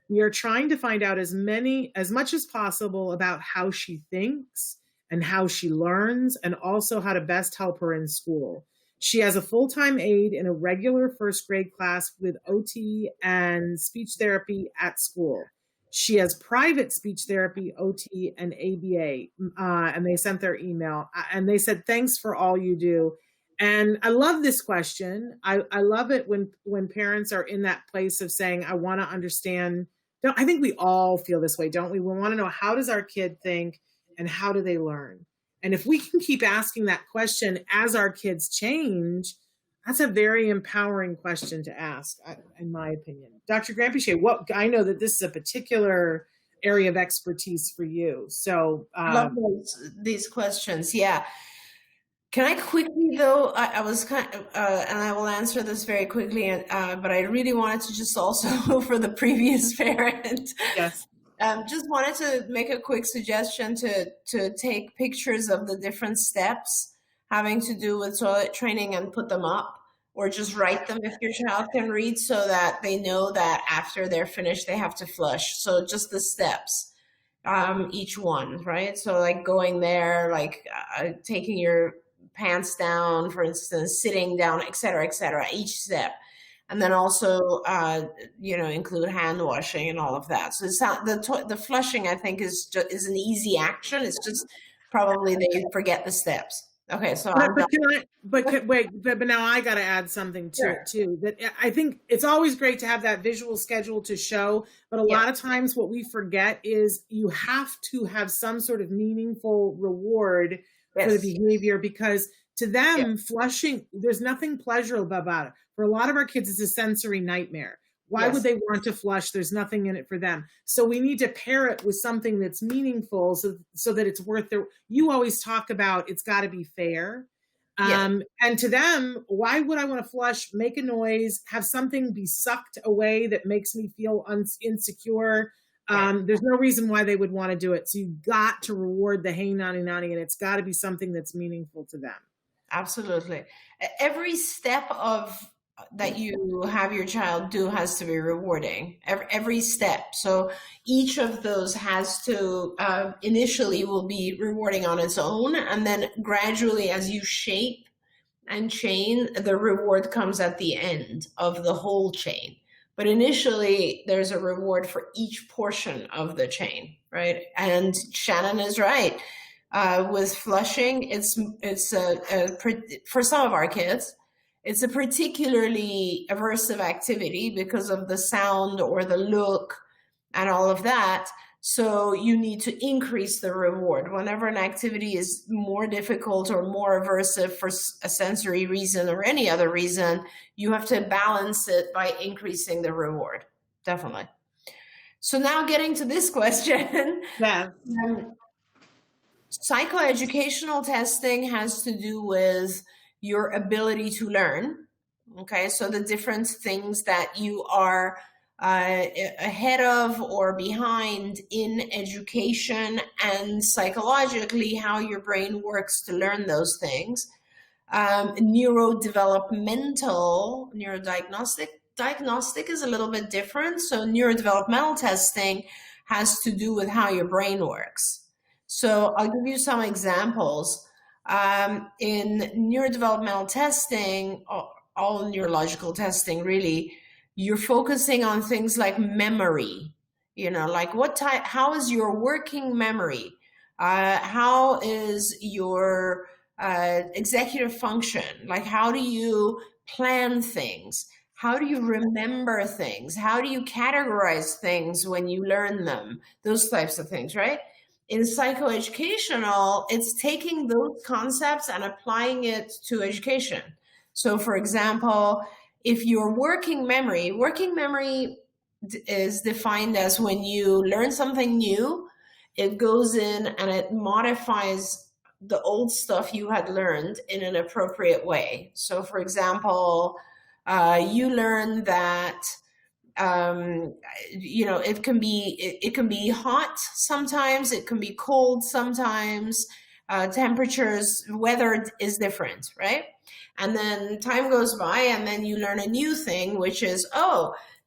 We are trying to find out as much as possible about how she thinks and how she learns, and also how to best help her in school. She has a full-time aide in a regular first grade class with OT and speech therapy at school. She has private speech therapy, OT, and ABA, and they sent their email, and they said, thanks for all you do. And I love this question. I love it when parents are in that place of saying, I want to understand. I think we all feel this way, don't we? We want to know, how does our kid think and how do they learn? And if we can keep asking that question as our kids change, that's a very empowering question to ask, in my opinion. Dr. Granpeesheh, I know that this is a particular area of expertise for you. So I love these questions. Yeah. Can I quickly, though, I was kind of, and I will answer this very quickly, but I really wanted to just also, for the previous parent, yes, just wanted to make a quick suggestion to take pictures of the different steps having to do with toilet training and put them up, or just write them if your child can read, so that they know that after they're finished, they have to flush. So just the steps, each one, right? So like going there, like taking your pants down, for instance, sitting down, et cetera, each step. And then also, include hand washing and all of that. So it's not, the flushing, I think, is an easy action. It's just probably they forget the steps. Okay, so but now I got to add something to it too. That I think it's always great to have that visual schedule to show, but a lot of times what we forget is you have to have some sort of meaningful reward for the behavior, because to them, flushing, there's nothing pleasurable about it. For a lot of our kids, it's a sensory nightmare. Why would they want to flush? There's nothing in it for them. So we need to pair it with something that's meaningful, so that it's worth their. You always talk about it's got to be fair. And to them, why would I want to flush, make a noise, have something be sucked away that makes me feel insecure? There's no reason why they would want to do it. So you've got to reward the hey nani nani, and it's got to be something that's meaningful to them. Absolutely. Every step that you have your child do has to be rewarding. Every step. So each of those has to initially will be rewarding on its own, and then gradually, as you shape and chain, the reward comes at the end of the whole chain. But initially, there's a reward for each portion of the chain, right? And Shannon is right. With flushing, it's for some of our kids, it's a particularly aversive activity because of the sound or the look and all of that. So you need to increase the reward. Whenever an activity is more difficult or more aversive for a sensory reason or any other reason, you have to balance it by increasing the reward. Definitely. So now getting to this question. Yeah. Psychoeducational testing has to do with your ability to learn. Okay, so the different things that you are ahead of or behind in education, and psychologically how your brain works to learn those things. Diagnostic is a little bit different. So neurodevelopmental testing has to do with how your brain works. So I'll give you some examples. In neurodevelopmental testing, all neurological testing really, you're focusing on things like memory, like how is your working memory? How is your executive function? Like, how do you plan things? How do you remember things? How do you categorize things when you learn them? Those types of things, right? In psychoeducational, it's taking those concepts and applying it to education. So for example, if your working memory is defined as when you learn something new, it goes in and it modifies the old stuff you had learned in an appropriate way. So for example, you learn that it can be hot sometimes, it can be cold sometimes, temperatures, weather is different, right? And then time goes by and then you learn a new thing, which is,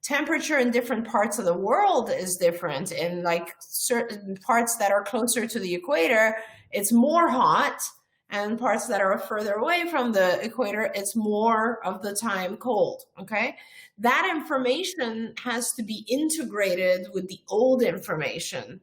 temperature in different parts of the world is different. In like certain parts that are closer to the equator, it's more hot, and parts that are further away from the equator, it's more of the time cold, okay? That information has to be integrated with the old information,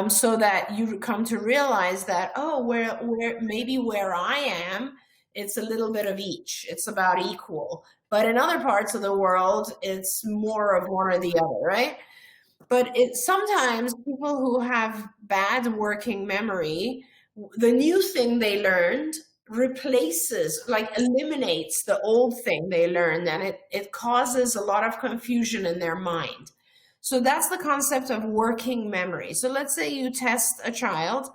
so that you come to realize that, where I am, it's a little bit of each. It's about equal. But in other parts of the world, it's more of one or the other, right? But sometimes people who have bad working memory, the new thing they learned eliminates the old thing they learned, and it causes a lot of confusion in their mind. So that's the concept of working memory. So let's say you test a child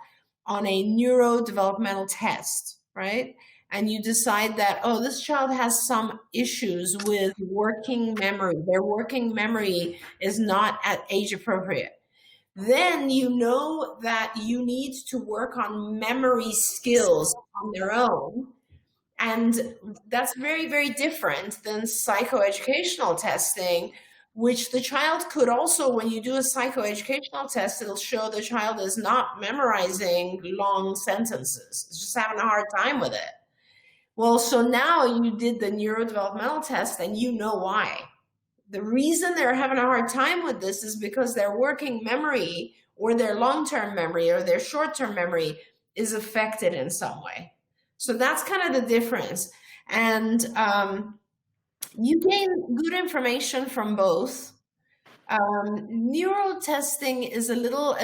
on a neurodevelopmental test, right? And you decide that, this child has some issues with working memory. Their working memory is not at age appropriate. Then you know that you need to work on memory skills on their own. And that's very, very different than psychoeducational testing, which the child could also, when you do a psychoeducational test, it'll show the child is not memorizing long sentences. It's just having a hard time with it. Well, so now you did the neurodevelopmental test and you know why. The reason they're having a hard time with this is because their working memory or their long-term memory or their short-term memory is affected in some way. So that's kind of the difference. And you gain good information from both. Neuro testing is a little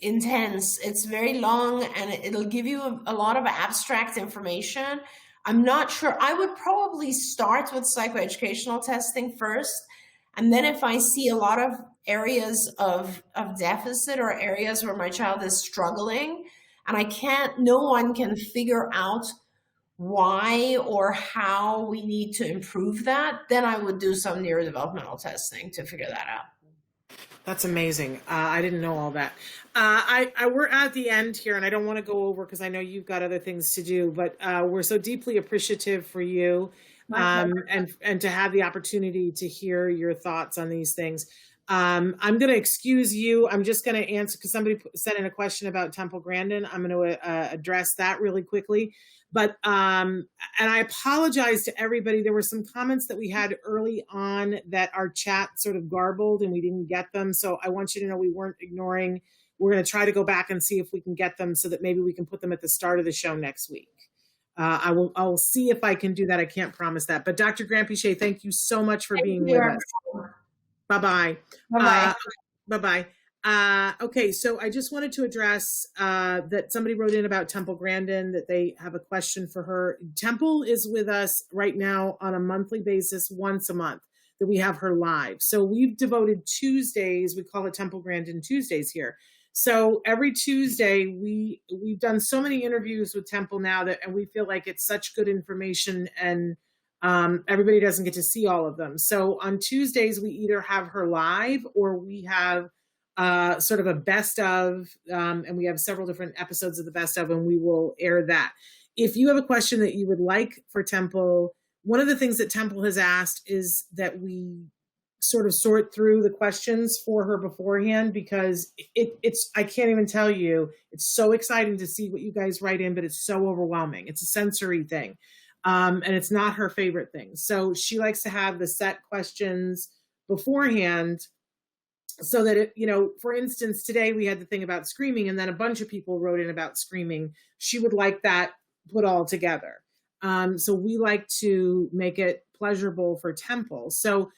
intense. It's very long and it'll give you a lot of abstract information. I'm not sure. I would probably start with psychoeducational testing first. And then if I see a lot of areas of deficit or areas where my child is struggling and no one can figure out why or how we need to improve that, then I would do some neurodevelopmental testing to figure that out. That's amazing. I didn't know all that. We're at the end here, and I don't want to go over because I know you've got other things to do, but we're so deeply appreciative for you and to have the opportunity to hear your thoughts on these things. I'm going to excuse you. I'm just going to answer because somebody sent in a question about Temple Grandin. I'm going to address that really quickly. But, and I apologize to everybody. There were some comments that we had early on that our chat sort of garbled and we didn't get them. So I want you to know we weren't ignoring. We're going to try to go back and see if we can get them so that maybe we can put them at the start of the show next week. I'll see if I can do that. I can't promise that. But Dr. Granpeesheh, thank you so much for being with us. Bye-bye. Bye-bye. Bye-bye. Okay, so I just wanted to address that somebody wrote in about Temple Grandin, that they have a question for her. Temple is with us right now on a monthly basis, once a month, that we have her live. So we've devoted Tuesdays, we call it Temple Grandin Tuesdays here. So every Tuesday, we've done so many interviews with Temple now and we feel like it's such good information and everybody doesn't get to see all of them. So on Tuesdays, we either have her live or we have sort of a best of, and we have several different episodes of the best of, and we will air that. If you have a question that you would like for Temple, one of the things that Temple has asked is that we sort of sort through the questions for her beforehand, because it's, I can't even tell you, it's so exciting to see what you guys write in, but it's so overwhelming. It's a sensory thing. And it's not her favorite thing. So she likes to have the set questions beforehand so that, for instance, today we had the thing about screaming and then a bunch of people wrote in about screaming. She would like that put all together. So we like to make it pleasurable for Temple. So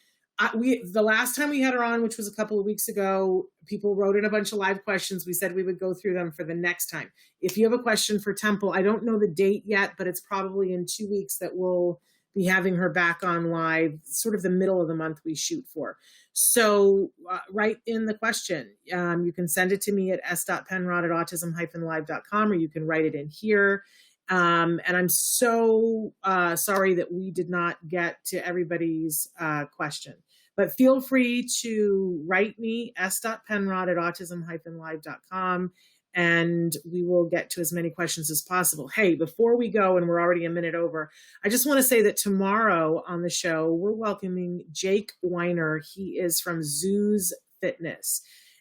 The last time we had her on, which was a couple of weeks ago, people wrote in a bunch of live questions. We said we would go through them for the next time. If you have a question for Temple, I don't know the date yet, but it's probably in 2 weeks that we'll be having her back on live, sort of the middle of the month we shoot for. So write in the question. You can send it to me at s.penrod@autism-live.com, or you can write it in here. And I'm so sorry that we did not get to everybody's question. But feel free to write me, s.penrod@autism-live.com, and we will get to as many questions as possible. Hey, before we go, and we're already a minute over, I just want to say that tomorrow on the show, we're welcoming Jake Weiner. He is from Zoos Fitness.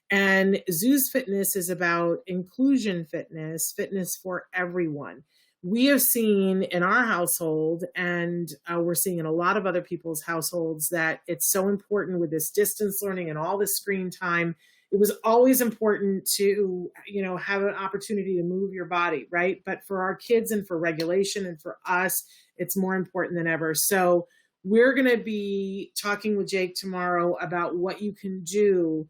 And Zoos Fitness is about inclusion fitness, fitness for everyone. We have seen in our household, and we're seeing in a lot of other people's households, that it's so important with this distance learning and all this screen time. It was always important to, have an opportunity to move your body, right? But for our kids and for regulation and for us, it's more important than ever. So we're going to be talking with Jake tomorrow about what you can do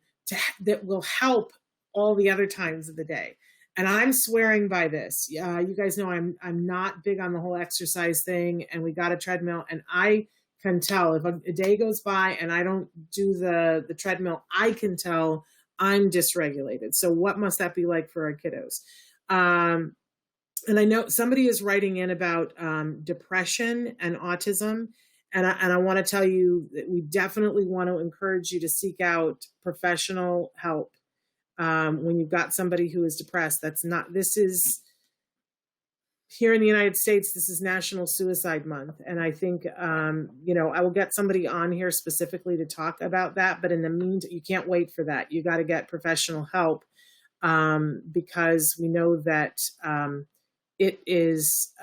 that will help all the other times of the day. And I'm swearing by this. You guys know I'm not big on the whole exercise thing, and we got a treadmill, and I can tell if a day goes by and I don't do the treadmill, I can tell I'm dysregulated. So what must that be like for our kiddos? And I know somebody is writing in about depression and autism. And I want to tell you that we definitely want to encourage you to seek out professional help. When you've got somebody who is depressed, this is here in the United States, this is National Suicide Month. And I think, I will get somebody on here specifically to talk about that. But in the meantime, you can't wait for that. You got to get professional help because we know that it is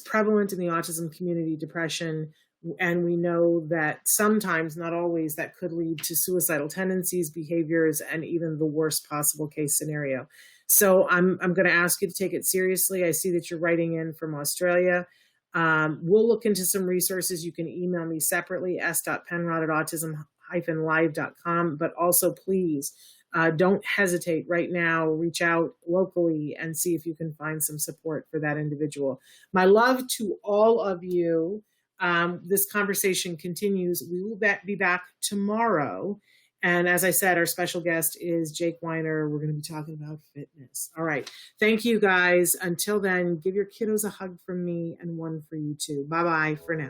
prevalent in the autism community, depression. And we know that sometimes, not always, that could lead to suicidal tendencies, behaviors, and even the worst possible case scenario. So I'm going to ask you to take it seriously. I see that you're writing in from Australia. We'll look into some resources. You can email me separately, s.penrod@autism-live.com. But also, please, don't hesitate right now. Reach out locally and see if you can find some support for that individual. My love to all of you. This conversation continues. We will be back tomorrow. And as I said, our special guest is Jake Weiner. We're going to be talking about fitness. All right. Thank you, guys. Until then, give your kiddos a hug from me and one for you too. Bye-bye for now.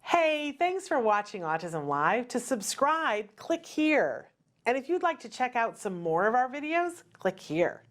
Hey, thanks for watching Autism Live. To subscribe, click here. And if you'd like to check out some more of our videos, click here.